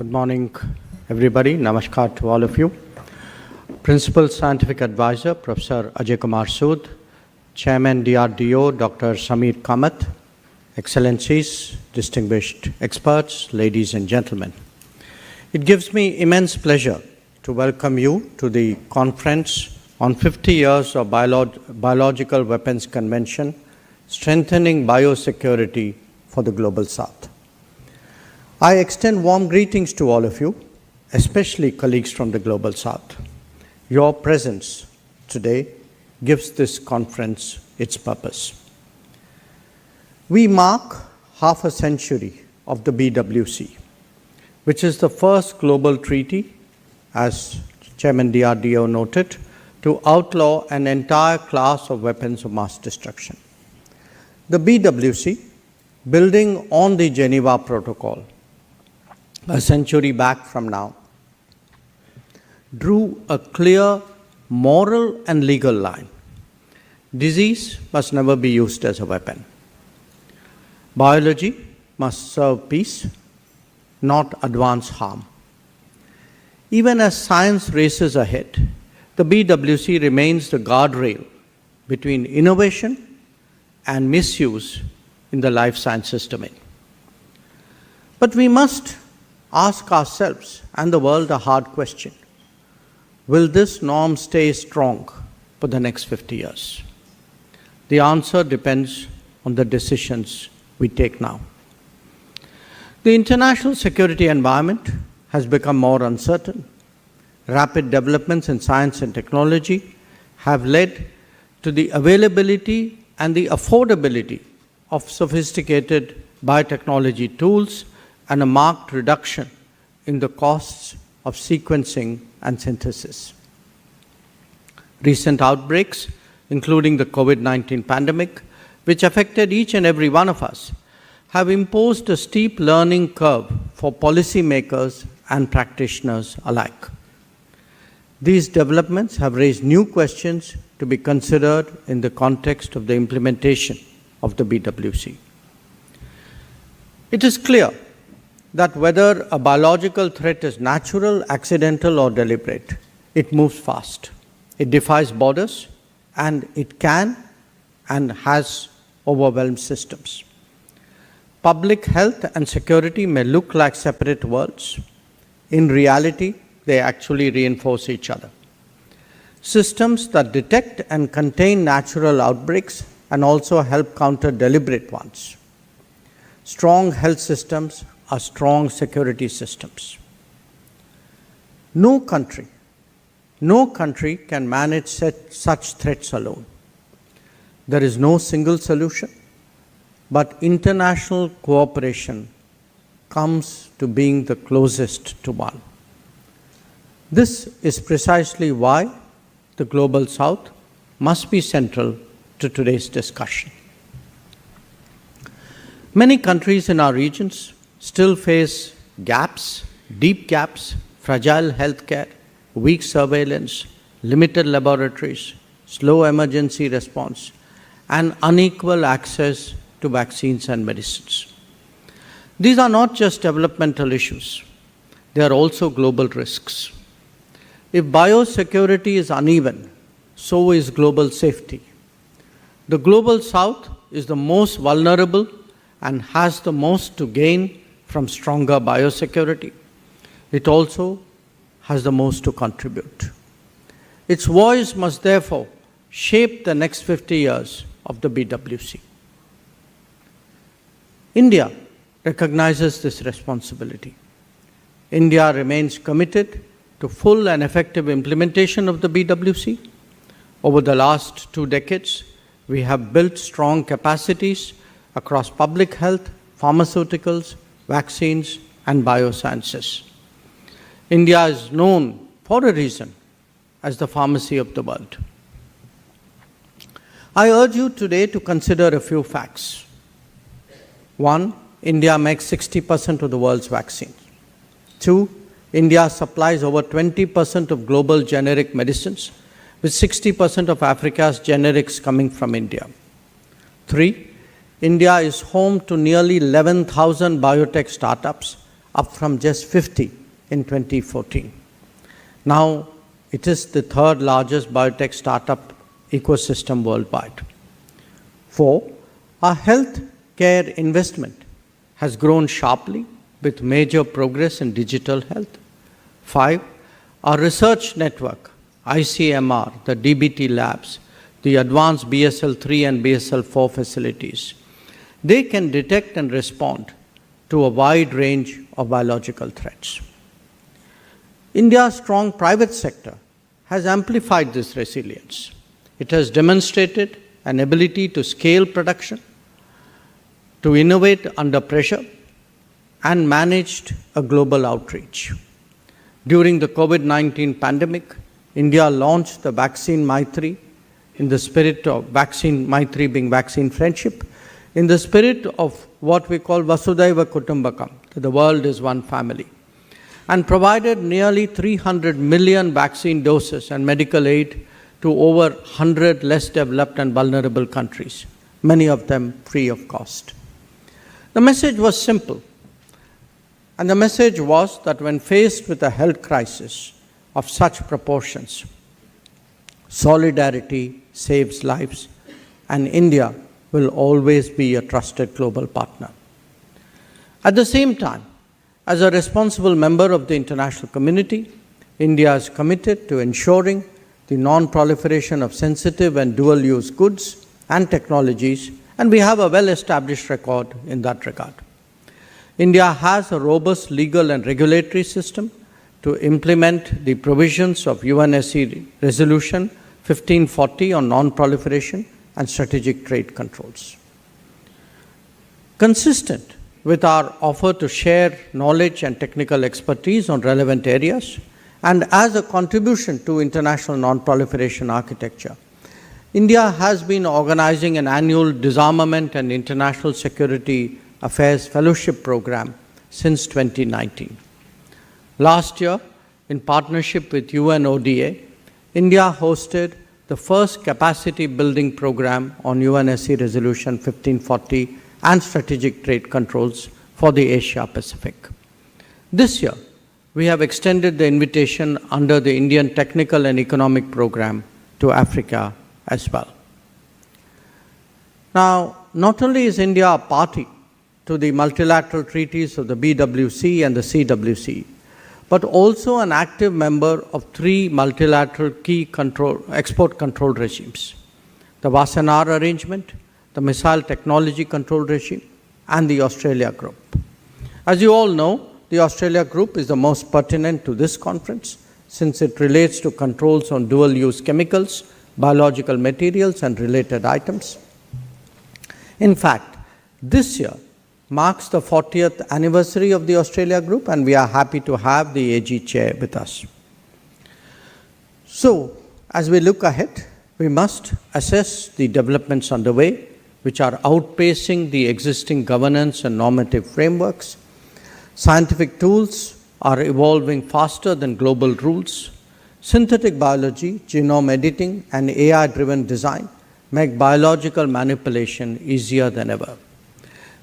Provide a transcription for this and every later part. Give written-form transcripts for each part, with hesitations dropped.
Good morning, everybody. Namaskar to all of you. Principal Scientific Advisor, Professor Ajay Kumar Sood, Chairman DRDO, Dr. Samir Kamath, Excellencies, distinguished experts, ladies and gentlemen. It gives me immense pleasure to welcome you to the conference on 50 years of Biological Weapons Convention, Strengthening Biosecurity for the Global South. I extend warm greetings to all of you, especially colleagues from the Global South. Your presence today gives this conference its purpose. We mark half a century of the BWC, which is the first global treaty, as Chairman DRDO noted, to outlaw an entire class of weapons of mass destruction. The BWC, building on the Geneva Protocol, a century back from now, drew a clear moral and legal line. Disease must never be used as a weapon. Biology must serve peace, not advance harm. Even as science races ahead, the BWC remains the guardrail between innovation and misuse in the life sciences domain. But we must ask ourselves and the world a hard question. Will this norm stay strong for the next 50 years? The answer depends on the decisions we take now. The international security environment has become more uncertain. Rapid developments in science and technology have led to the availability and the affordability of sophisticated biotechnology tools and a marked reduction in the costs of sequencing and synthesis. Recent outbreaks, including the COVID-19 pandemic, which affected each and every one of us, have imposed a steep learning curve for policymakers and practitioners alike. These developments have raised new questions to be considered in the context of the implementation of the BWC. It is clear that whether a biological threat is natural, accidental, or deliberate, it moves fast. It defies borders, and it can and has overwhelmed systems. Public health and security may look like separate worlds. In reality, they actually reinforce each other. Systems that detect and contain natural outbreaks and also help counter deliberate ones. Strong health systems are strong security systems. No country can manage such threats alone. There is no single solution, but international cooperation comes to being the closest to one. This is precisely why the Global South must be central to today's discussion. Many countries in our regions still face gaps, deep gaps, fragile healthcare, weak surveillance, limited laboratories, slow emergency response, and unequal access to vaccines and medicines. These are not just developmental issues, they are also global risks. If biosecurity is uneven, so is global safety. The Global South is the most vulnerable and has the most to gain from stronger biosecurity. It also has the most to contribute. Its voice must therefore shape the next 50 years of the BWC. India recognizes this responsibility. India remains committed to full and effective implementation of the BWC. Over the last 2 decades, we have built strong capacities across public health, pharmaceuticals, vaccines, and biosciences. India is known for a reason as the pharmacy of the world. I urge you today to consider a few facts. 1, India makes 60% of the world's vaccines. 2, India supplies over 20% of global generic medicines, with 60% of Africa's generics coming from India. 3, India is home to nearly 11,000 biotech startups up from just 50 in 2014. Now, it is the third largest biotech startup ecosystem worldwide. 4, our health care investment has grown sharply with major progress in digital health. 5, our research network, ICMR, the DBT labs, the advanced BSL-3 and BSL-4 facilities, they can detect and respond to a wide range of biological threats. India's strong private sector has amplified this resilience. It has demonstrated an ability to scale production, to innovate under pressure, and managed a global outreach. During the COVID-19 pandemic, India launched the Vaccine Maitri in the spirit of Vaccine Maitri being vaccine friendship, in the spirit of what we call Vasudhaiva Kutumbakam, that the world is one family, and provided nearly 300 million vaccine doses and medical aid to over 100 less developed and vulnerable countries, many of them free of cost. The message was simple. And the message was that when faced with a health crisis of such proportions, solidarity saves lives, and India will always be a trusted global partner. At the same time, as a responsible member of the international community, India is committed to ensuring the non-proliferation of sensitive and dual-use goods and technologies, and we have a well-established record in that regard. India has a robust legal and regulatory system to implement the provisions of UNSC Resolution 1540 on non-proliferation and strategic trade controls. Consistent with our offer to share knowledge and technical expertise on relevant areas, and as a contribution to international non-proliferation architecture, India has been organizing an annual disarmament and international security affairs fellowship program since 2019. Last year, in partnership with UNODA, India hosted the first capacity building program on UNSC Resolution 1540 and strategic trade controls for the Asia Pacific. This year, we have extended the invitation under the Indian Technical and Economic Program to Africa as well. Now, not only is India a party to the multilateral treaties of the BWC and the CWC, but also an active member of 3 multilateral key export control regimes: the Wassenaar Arrangement, the Missile Technology Control Regime, and the Australia Group. As you all know, the Australia Group is the most pertinent to this conference since it relates to controls on dual-use chemicals, biological materials, and related items. In fact, this year marks the 40th anniversary of the Australia Group, and we are happy to have the AG chair with us. So, as we look ahead, we must assess the developments underway, which are outpacing the existing governance and normative frameworks. Scientific tools are evolving faster than global rules. Synthetic biology, genome editing, and AI-driven design make biological manipulation easier than ever.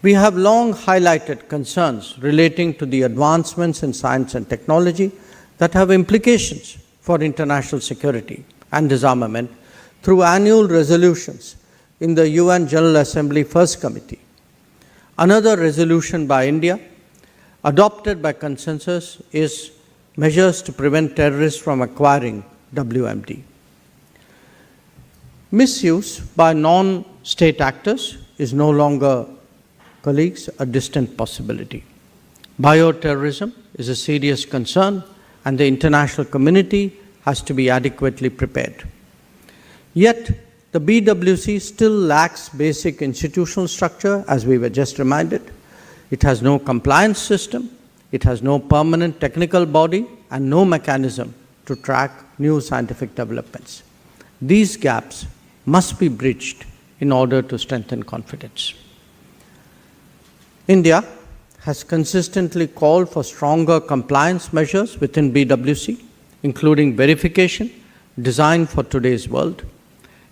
We have long highlighted concerns relating to the advancements in science and technology that have implications for international security and disarmament through annual resolutions in the UN General Assembly First Committee. Another resolution by India, adopted by consensus, is measures to prevent terrorists from acquiring WMD. Misuse by non-state actors is no longer, colleagues, a distant possibility. Bioterrorism is a serious concern, and the international community has to be adequately prepared. Yet, the BWC still lacks basic institutional structure, as we were just reminded. It has no compliance system, it has no permanent technical body, and no mechanism to track new scientific developments. These gaps must be bridged in order to strengthen confidence. India has consistently called for stronger compliance measures within BWC, including verification designed for today's world.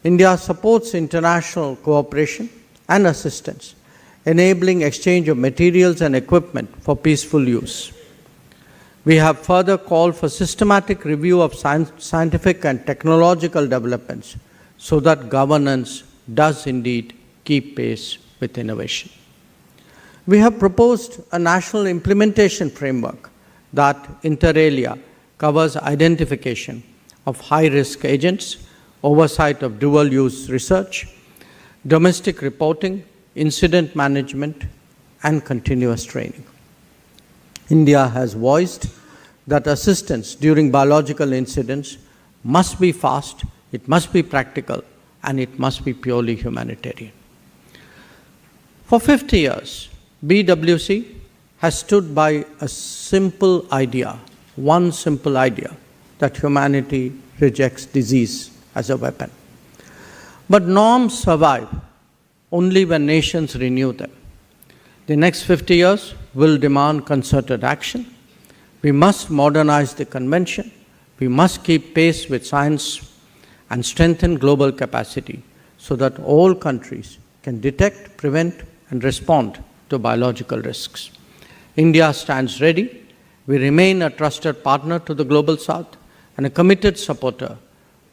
India supports international cooperation and assistance enabling exchange of materials and equipment for peaceful use. We have further called for systematic review of scientific and technological developments so that governance does indeed keep pace with innovation. We have proposed a national implementation framework that, inter alia, covers identification of high-risk agents, oversight of dual-use research, domestic reporting, incident management, and continuous training. India has voiced that assistance during biological incidents must be fast, it must be practical, and it must be purely humanitarian. For 50 years, BWC has stood by a simple idea, one simple idea, that humanity rejects disease as a weapon. But norms survive only when nations renew them. The next 50 years will demand concerted action. We must modernize the convention. We must keep pace with science and strengthen global capacity so that all countries can detect, prevent, and respond to biological risks. India stands ready. We remain a trusted partner to the Global South and a committed supporter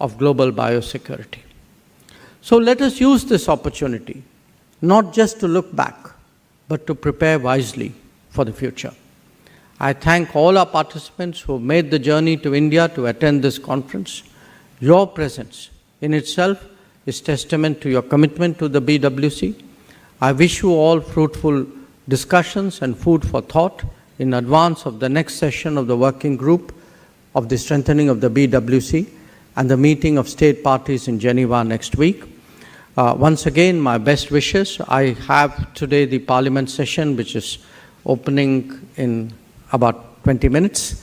of global biosecurity. So let us use this opportunity not just to look back, but to prepare wisely for the future. I thank all our participants who have made the journey to India to attend this conference. Your presence in itself is testament to your commitment to the BWC. I wish you all fruitful discussions and food for thought in advance of the next session of the working group of the strengthening of the BWC and the meeting of state parties in Geneva next week. Once again, my best wishes. I have today the Parliament session, which is opening in about 20 minutes.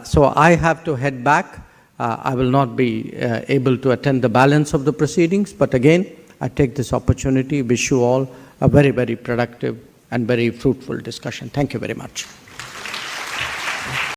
So I have to head back. I will not be able to attend the balance of the proceedings, but again, I take this opportunity, wish you all a very, very productive and very fruitful discussion. Thank you very much.